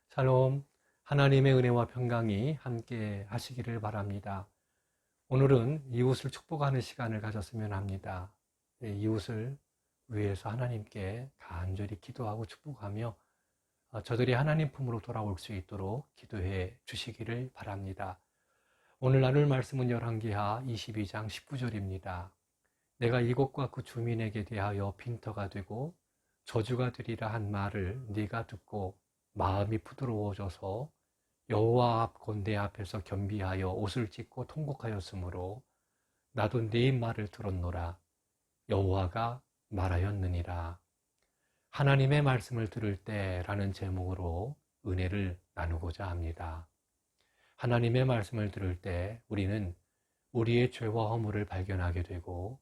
샬롬, 하나님의 은혜와 평강이 함께 하시기를 바랍니다. 오늘은 이웃을 축복하는 시간을 가졌으면 합니다. 이웃을 위해서 하나님께 간절히 기도하고 축복하며 저들이 하나님 품으로 돌아올 수 있도록 기도해 주시기를 바랍니다. 오늘 나눌 말씀은 열왕기하 22장 19절입니다. 내가 이곳과 그 주민에게 대하여 빈터가 되고 저주가 되리라 한 말을 네가 듣고 마음이 부드러워져서 여호와 앞 건대 앞에서 겸비하여 옷을 찢고 통곡하였으므로 나도 네 말을 들었노라. 여호와가 말하였느니라. 하나님의 말씀을 들을 때라는 제목으로 은혜를 나누고자 합니다. 하나님의 말씀을 들을 때 우리는 우리의 죄와 허물을 발견하게 되고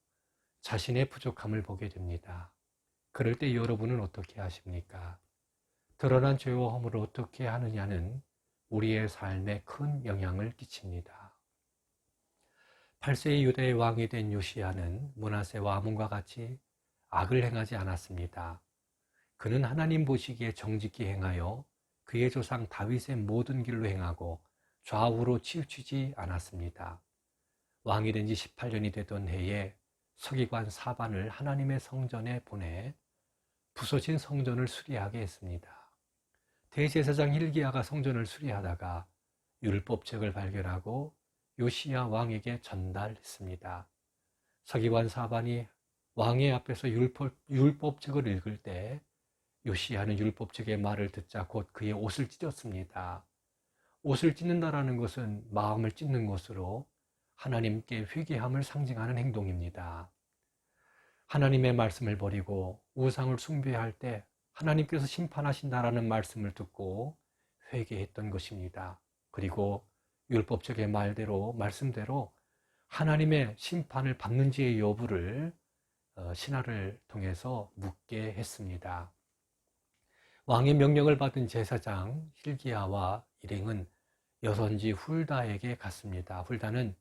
자신의 부족함을 보게 됩니다. 그럴 때 여러분은 어떻게 하십니까? 드러난 죄와 허물을 어떻게 하느냐는 우리의 삶에 큰 영향을 끼칩니다. 8세의 유다의 왕이 된 요시야는 므낫세와 아몬과 같이 악을 행하지 않았습니다. 그는 하나님 보시기에 정직히 행하여 그의 조상 다윗의 모든 길로 행하고 좌우로 치우치지 않았습니다. 왕이 된 지 18년이 되던 해에 서기관 사반을 하나님의 성전에 보내 부서진 성전을 수리하게 했습니다. 대제사장 hil기야가 성전을 수리하다가 율법책을 발견하고 요시야 왕에게 전달했습니다. 서기관 사반이 왕의 앞에서 율법책을 읽을 때 요시야는 율법책의 말을 듣자 곧 그의 옷을 찢었습니다. 옷을 찢는다라는 것은 마음을 찢는 것으로 하나님께 회개함을 상징하는 행동입니다. 하나님의 말씀을 버리고 우상을 숭배할 때 하나님께서 심판하신다라는 말씀을 듣고 회개했던 것입니다. 그리고 율법책의 말씀대로 하나님의 심판을 받는지의 여부를 신하를 통해서 묻게 했습니다. 왕의 명령을 받은 제사장 hil기야와 일행은 여선지 훌다에게 갔습니다. 훌다는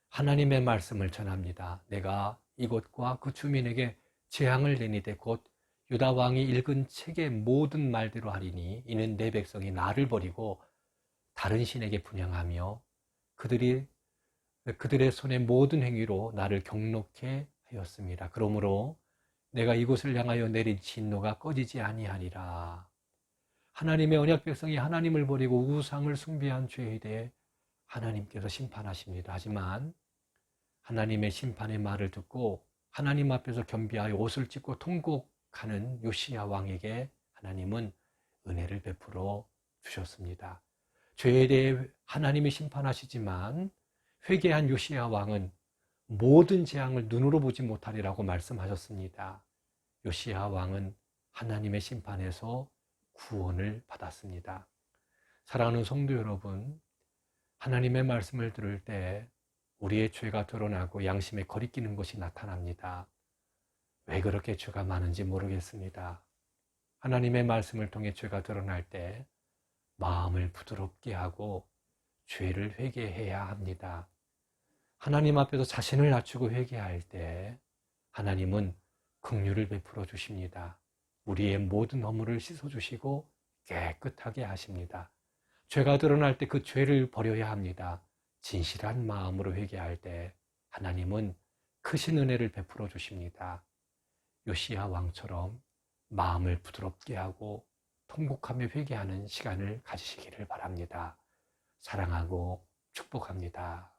하나님의 말씀을 전합니다. 내가 이곳과 그 주민에게 재앙을 내리되 곧 유다 왕이 읽은 책의 모든 말대로 하리니 이는 내 백성이 나를 버리고 다른 신에게 분향하며 그들의 손의 모든 행위로 나를 경록해 하였습니다. 그러므로 내가 이곳을 향하여 내린 진노가 꺼지지 아니하리라. 하나님의 언약 백성이 하나님을 버리고 우상을 숭배한 죄에 대해 하나님께서 심판하십니다. 하지만 하나님의 심판의 말을 듣고 하나님 앞에서 겸비하여 옷을 찢고 통곡하는 요시야 왕에게 하나님은 은혜를 베풀어 주셨습니다. 죄에 대해 하나님이 심판하시지만 회개한 요시야 왕은 모든 재앙을 눈으로 보지 못하리라고 말씀하셨습니다. 요시야 왕은 하나님의 심판에서 구원을 받았습니다. 사랑하는 성도 여러분, 하나님의 말씀을 들을 때 우리의 죄가 드러나고 양심에 거리끼는 것이 나타납니다. 왜 그렇게 죄가 많은지 모르겠습니다. 하나님의 말씀을 통해 죄가 드러날 때 마음을 부드럽게 하고 죄를 회개해야 합니다. 하나님 앞에서 자신을 낮추고 회개할 때 하나님은 긍휼을 베풀어 주십니다. 우리의 모든 허물을 씻어주시고 깨끗하게 하십니다. 죄가 드러날 때 그 죄를 버려야 합니다. 진실한 마음으로 회개할 때 하나님은 크신 은혜를 베풀어 주십니다. 요시야 왕처럼 마음을 부드럽게 하고 통곡하며 회개하는 시간을 가지시기를 바랍니다. 사랑하고 축복합니다.